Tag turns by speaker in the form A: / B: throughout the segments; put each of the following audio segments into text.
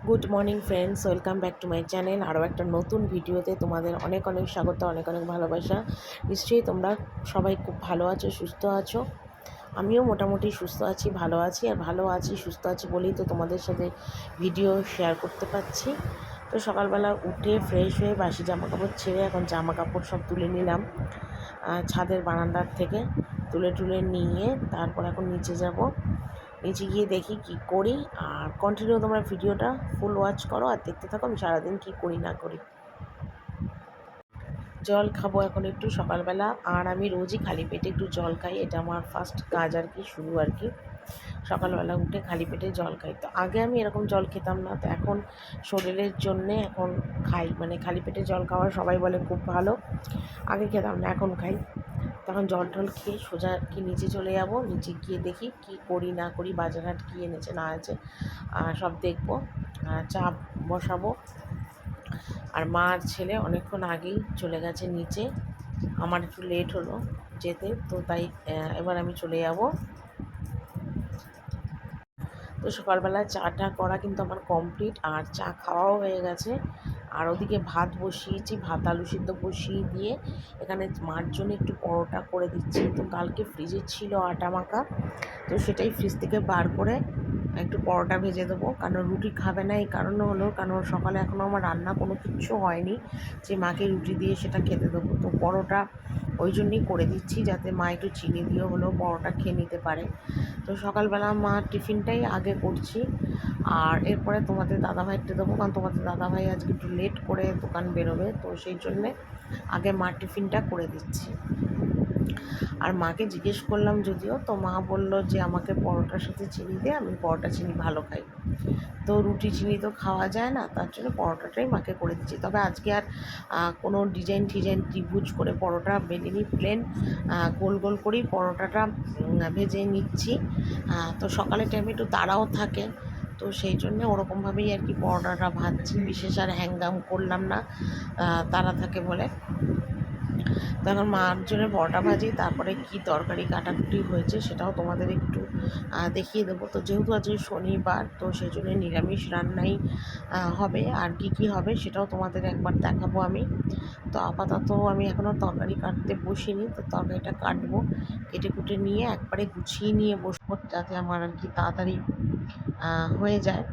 A: Good morning friends, welcome back to my channel. আরও একটা নতুন ভিডিওতে তোমাদের অনেক অনেক স্বাগত, অনেক অনেক ভালোবাসা। নিশ্চয়ই তোমরা সবাই খুব ভালো আছো, সুস্থ আছো। আমিও মোটামুটি সুস্থ আছি, ভালো আছি। আর ভালো আছি, সুস্থ আছি বলেই তো তোমাদের সাথে ভিডিও শেয়ার করতে পারছি। তো সকালবেলা উঠে ফ্রেশ হয়ে বাসি জামাকাপড় ছেড়ে এখন জামাকাপড় সব তুলে নিলাম ছাদের বারান্দার থেকে। তুলে নিয়ে তারপর এখন নিচে যাব। নিচে গিয়ে দেখি কি করি। আর কন্টিনিউ তোমরা ভিডিওটা ফুল ওয়াচ করো আর দেখতে থাকো আমি সারাদিন কি করি না করি। জল খাবো এখন একটু সকালবেলা, আর আমি রোজই খালি পেটে একটু জল খাই। এটা আমার ফার্স্ট কাজ আর কি, শুরু আর কি। সকালবেলা উঠে খালি পেটে জল খাই। তো আগে আমি এরকম জল খেতাম না, তো এখন শরীরের জন্যে এখন খাই। মানে খালি পেটে জল খাওয়া সবাই বলে খুব ভালো। আগে খেতাম না, এখন খাই। তখন জল টল খেয়ে সোজা আর কি নিচে চলে যাব। নিচে গিয়ে দেখি কি করি না করি, বাজারহাট কী এনেছে না আছে সব দেখবো। চা বসাবো। আর মা আর ছেলে অনেকক্ষণ আগেই চলে গেছে নিচে। আমার একটু লেট হলো যেতে, তো তাই এবার আমি চলে যাব। তো সকালবেলা চাটা করা কিন্তু আমার কমপ্লিট, আর চা খাওয়াও হয়ে গেছে। আর ওদিকে ভাত বসিয়েছি, ভাত আলু সিদ্ধ বসিয়ে দিয়ে এখানে মার জন্য একটু পরোটা করে দিচ্ছি। তো কালকে ফ্রিজে ছিল আটা মাখা, তো সেটাই ফ্রিজ থেকে বার করে একটু পরোটা ভেজে দেবো। কারণ রুটি খাবে না, এই কারণে হলো কারণ সকালে এখনও আমার রান্না কোনো কিচ্ছু হয়নি যে মাকে রুটি দিয়ে সেটা খেতে দেবো। তো পরোটা ওই জন্যই করে দিচ্ছি, যাতে মা একটু চিনি দিয়ে হলেও পরোটা খেয়ে নিতে পারে। তো সকালবেলা মা টিফিনটাই আগে করছি, আর এরপরে তোমাদের দাদাভাইটা দেবো। কারণ তোমাদের দাদাভাই আজকে একটু লেট করে দোকান বেরোবে, তো সেই জন্যে আগে মার টিফিনটা করে দিচ্ছি। আর মাকে জিজ্ঞেস করলাম যদিও, তো মা বলল যে আমাকে পরোটার সাথে চিনি দে, আমি পরোটা চিনি ভালো খাই। তো রুটি চিনি তো খাওয়া যায় না, তার জন্য পরোটাটাই মাকে করে দিচ্ছি। তবে আজকে আর কোনো ডিজাইন ত্রিভুজ করে পরোটা বেলিনি, প্লেন গোল গোল করেই পরোটাটা ভেজে নিচ্ছি। তো সকালের টাইমে একটু তাড়াও থাকে, তো সেই জন্যে ওরকমভাবেই আর কি পরোটাটা ভাজছি। বিশেষ আর হ্যাংগাম করলাম না, তাড়া থাকে বলে। তখন মার জন্য পরোটা ভাজি, তারপরে কি তরকারি কাটাকুটি হয়েছে সেটাও তোমাদের একটু দেখিয়ে দেবো। তো যেহেতু আজকে শনিবার, তো সেই জন্য নিরামিষ রান্নাই হবে। আর কি হবে সেটাও তোমাদের একবার দেখাবো আমি। তো আপাতত আমি এখনও তরকারি কাটতে বসিনি, তো তরকারিটা কাটবো। কেটে কুটে নিয়ে একবারে গুছিয়ে নিয়ে বসবো, যাতে আমার আর কি তাড়াতাড়ি হয়ে যায়।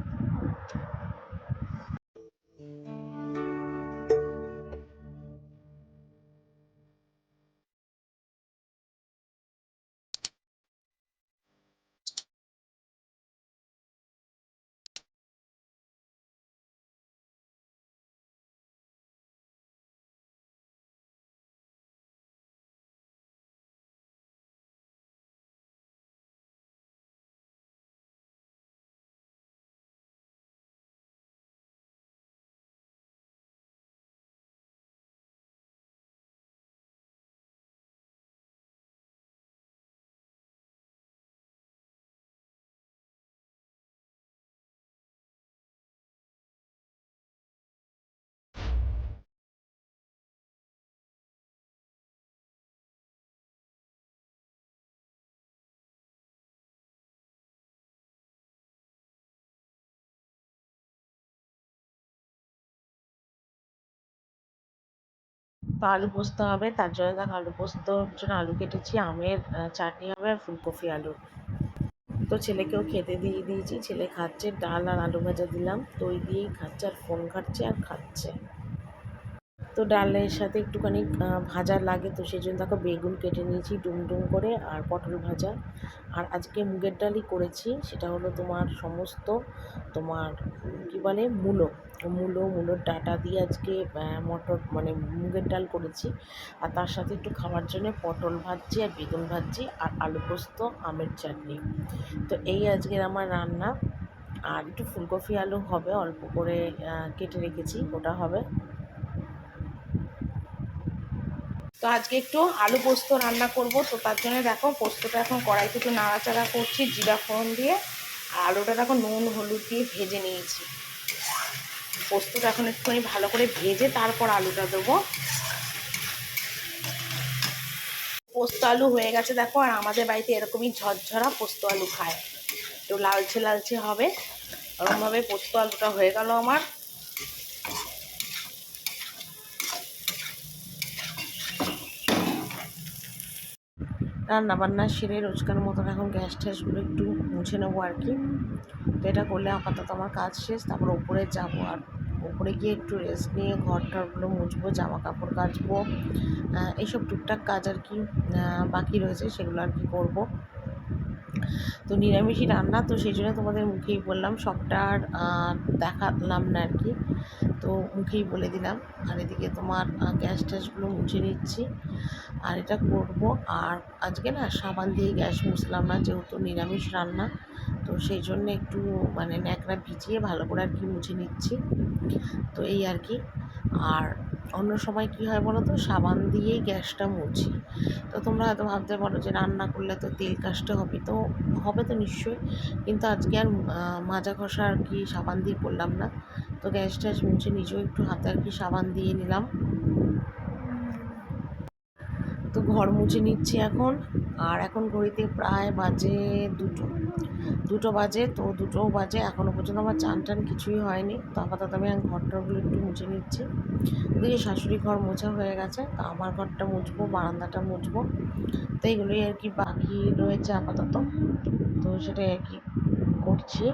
A: তো আলু পোস্ত হবে, তার জন্য দেখো আলু পোস্তর জন্য আলু কেটেছি। আমের চাটনি হবে আর ফুলকপি আলু। তো ছেলেকেও খেতে দিয়ে দিয়েছি, ছেলে খাচ্ছে। ডাল আর আলু ভাজা দিলাম, দই দিয়েই খাচ্ছে, আর ফোন ঘাঁটছে আর খাচ্ছে। তো ডালের সাথে একটুখানি ভাজা লাগে, তো সেই জন্য দেখো বেগুন কেটে নিয়েছি ডুম করে, আর পটল ভাজা। আর আজকে মুগের ডালই করেছি, সেটা হলো তোমার সমস্ত তোমার কী বলে মূলোর ডাঁটা দিয়ে আজকে মটর মানে মুগের ডাল করেছি। আর তার সাথে একটু খাওয়ার জন্য পটল ভাজছি আর বেগুন ভাজছি আর আলু পোস্ত আমের চাটনি। তো এই আজকের আমার রান্না। আর একটু ফুলকপি আলু হবে, অল্প করে কেটে রেখেছি, ওটা হবে। তো আজকে একটু আলু পোস্ত রান্না করব, তো তার জন্য দেখো পোস্তটা এখন কড়াইতে একটু নাড়াচাড়া করছি জিরা ফোড়ন দিয়ে। আর আলুটা দেখো নুন হলুদ দিয়ে ভেজে নিয়েছি। পোস্তটা এখন একটুখানি ভালো করে ভেজে তারপর আলুটা দেবো। পোস্ত আলু হয়ে গেছে দেখো, আর আমাদের বাড়িতে এরকমই ঝরঝরা পোস্ত আলু খায়, একটু লালচে লালচে হবে। ওরকমভাবে পোস্ত আলুটা হয়ে গেল আমার। রান্না বান্না সেরে রোজকার মতন এখন গ্যাস ট্যাসগুলো একটু মুছে নেবো আর কি। তো এটা করলে আপাতত আমার কাজ শেষ। তারপর ওপরে যাবো, আর ওপরে গিয়ে একটু রেস্ট নিয়ে ঘর টরগুলো মুছবো, জামা কাপড় কাচবো, এইসব টুকটাক কাজ আর কি বাকি রয়েছে, সেগুলো আর কি করবো। তো নিরামিষই রান্না, তো সেই জন্য তোমাদের মুখেই বললাম, সবটা আর দেখালাম না আর কি, তো মুখেই বলে দিলাম। আর এদিকে তোমার গ্যাস ট্যাসগুলো মুছে নিচ্ছি, আর এটা করব। আর আজকে না সাবান দিয়ে গ্যাস মুছলাম না, যেহেতু নিরামিষ রান্না, তো সেই জন্য একটু মানে ন্যাকড়া ভিজিয়ে ভালো করে আর কি মুছে নিচ্ছি। তো এই আর কি। আর অন্য সময় কি হয় বলো তো, সাবান দিয়েই গ্যাসটা মুছি। তো তোমরা হয়তো ভাবতে পারো যে রান্না করলে তো তেল কাশতে হবে, তো হবে তো নিশ্চয়ই, কিন্তু আজকে আর মাজা ঘষা আর কি সাবান দিয়ে করলাম না। তো গ্যাস ট্যাস মুছে নিজেও একটু হাতে আর কি সাবান দিয়ে নিলাম। তো ঘর মুছে নিচ্ছি এখন। আর এখন ঘড়িতে প্রায় বাজে দুটো বাজে। তো দুটো বাজে, এখনও পর্যন্ত আমার চান টান কিছুই হয়নি। তো আপাতত আমি ঘরটাগুলো একটু মুছে নিচ্ছি। ওদিকে শাশুড়ি ঘর মোছা হয়ে গেছে, তো আমার ঘরটা মুছবো, বারান্দাটা মুছবো। তো এইগুলোই আর কি বাকি রয়েছে আপাতত, তো সেটাই আর কি করছি।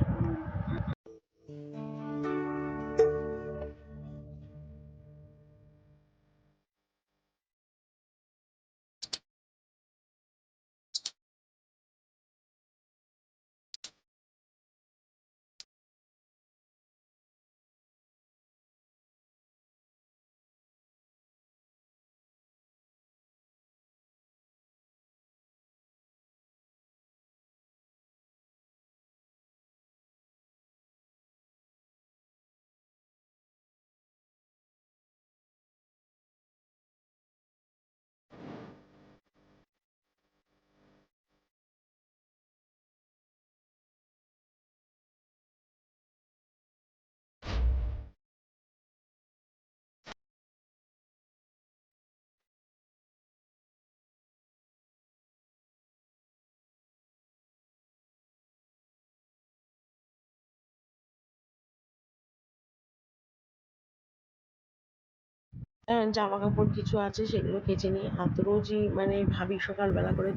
A: জামা কাপড় কিছু আছে, সেগুলো কেচে নিই। আর তো রোজই মানে ভাবি সকালবেলা করে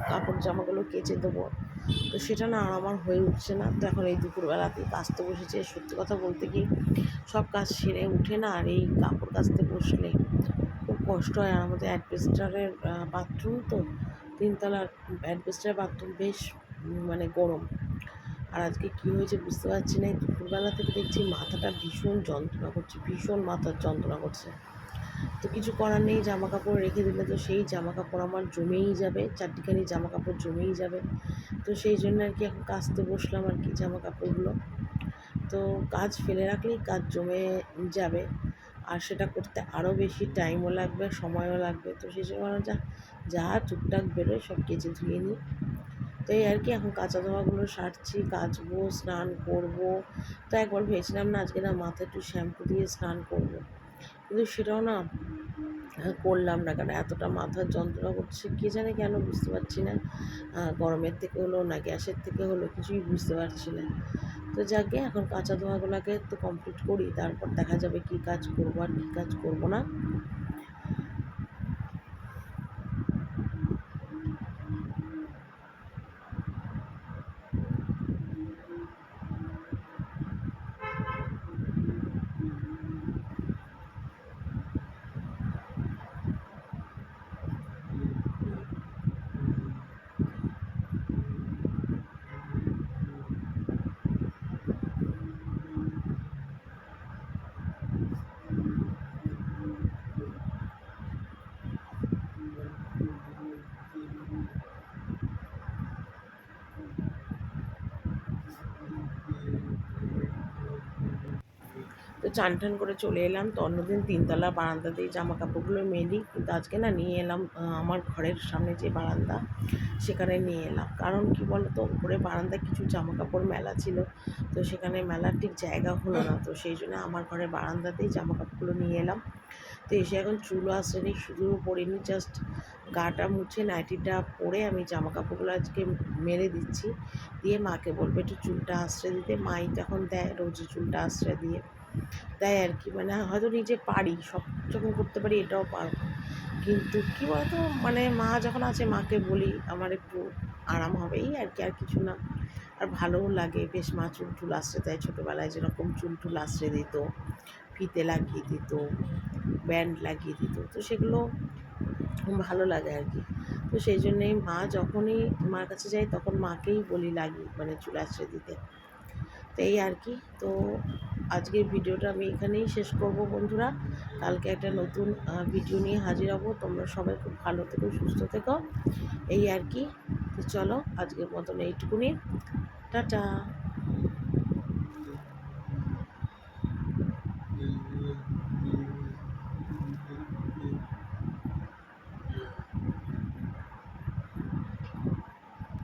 A: কাপড় জামাগুলো কেচে দেবো, তো সেটা না আর আমার হয়ে উঠছে না। তো এখন এই দুপুরবেলাতেই কাচতে বসেছে। সত্যি কথা বলতে কি, সব কাজ সেরে উঠে না আর এই কাপড় কাচতে বসলে খুব কষ্ট হয়। আর আমাদের অ্যাডভেস্টারের বাথরুম, তো তিনতলার অ্যাডভেস্টারের বাথরুম বেশ মানে গরম। আর আজকে কী হয়েছে বুঝতে পারছি না, এই দুপুরবেলা থেকে দেখছি মাথাটা ভীষণ যন্ত্রণা করছে, ভীষণ মাথার যন্ত্রণা করছে। তো কিছু করার নেই, জামা কাপড় রেখে দিলে তো সেই জামা কাপড় আমার জমেই যাবে, চারটিখানি জামা কাপড় জমেই যাবে। তো সেই জন্য আর কি এখন কাচতে বসলাম আর কি জামা কাপড়গুলো। তো কাজ ফেলে রাখলেই কাজ জমে যাবে, আর সেটা করতে আরও বেশি টাইমও লাগবে, সময়ও লাগবে। তো সেই জন্য যা যা টুকটাক বেরোয় সব কেচে ধুয়ে নিই। তো এই আর কি, এখন কাঁচা ধোয়াগুলো সারছি, কাচবো, স্নান করবো। তো একবার ভেবেছিলাম না আজকে না মাথায় একটু শ্যাম্পু দিয়ে স্নান করবো, কিন্তু সেটাও না করলাম না, কারণ এতটা মাথার যন্ত্রণা করছে, কে জানে কেন, বুঝতে পারছি না। গরমের থেকে হলো না গ্যাসের থেকে হলো, কিছুই বুঝতে পারছি না। তো যাকে এখন কাঁচা ধোয়াগুলোকে একটু কমপ্লিট করি, তারপর দেখা যাবে কী কাজ করবো আর কী কাজ করবো না। তো চান টান করে চলে এলাম। তো অন্যদিন তিনতলা বারান্দাতেই জামা কাপড়গুলো মেলি, কিন্তু আজকে না নিয়ে এলাম আমার ঘরের সামনে যে বারান্দা, সেখানে নিয়ে এলাম। কারণ কি বলো তো, উপরে বারান্দায় কিছু জামা কাপড় মেলা ছিল, তো সেখানে মেলার ঠিক জায়গা হলো না, তো সেই জন্য আমার ঘরের বারান্দাতেই জামা কাপড়গুলো নিয়ে এলাম। তো এসে এখন চুলও আসেনি, শুধুও পরিনি, জাস্ট গাটা মুছে নাইটিটা পরে আমি জামা কাপড়গুলো আজকে মেলে দিচ্ছি, দিয়ে মাকে বলবো একটু চুলটা আশ্রয় দিতে। মাই তখন দেয়, রোজই চুলটা আশ্রয় দিয়ে দেয় আর কি। মানে হয়তো নিজে পারি, সব যখন করতে পারি এটাও পারবো, কিন্তু কী বলতো, মানে মা যখন আছে মাকে বলি আমার একটু আরাম হবে, এই আর কি, আর কিছু না। আর ভালোও লাগে বেশ, মা চুল টুল আশ্রয় দেয়, ছোটোবেলায় যেরকম চুল টুল আশ্রয় দিত, ফিতে লাগিয়ে দিত, ব্যান্ড লাগিয়ে দিত, তো সেগুলো ভালো লাগে আর কি। তো সেই জন্যেই মা যখনই মার কাছে যাই তখন মাকেই বলি লাগিয়ে, মানে চুল আশ্রয় দিতে। তো এই আর কি। তো আজকের ভিডিওটা আমি এখানেই শেষ করব বন্ধুরা। কালকে একটা নতুন ভিডিও নিয়ে হাজির হব। তোমরা সবাই খুব ভালো থেকো, সুস্থ থেকো, এই আর কি। তো চলো আজকের মতন এইটুকুনি, টাটা।